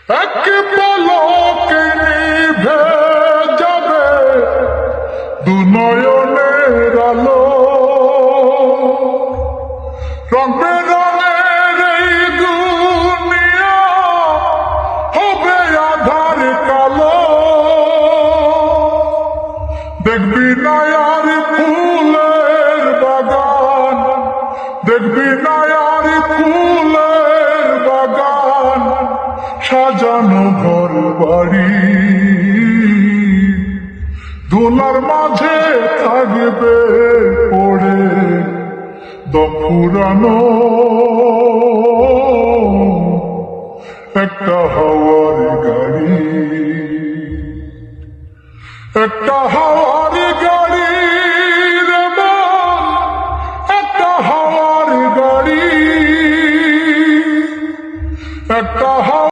এক পলকে নিভে যাবে দু নয়নের আলো, রং বেরঙের এই দুনিয়া হবে আধার কালো। দেখবি না আর ফুলের বাগান, দেখবি না আর ফুলের বাগান, সাজানো ঘর বাড়ি ধুলার মাঝে থাকবে পড়ে দম ফুরানো একটা হাওয়ার গাড়ি, একটা হাওয়া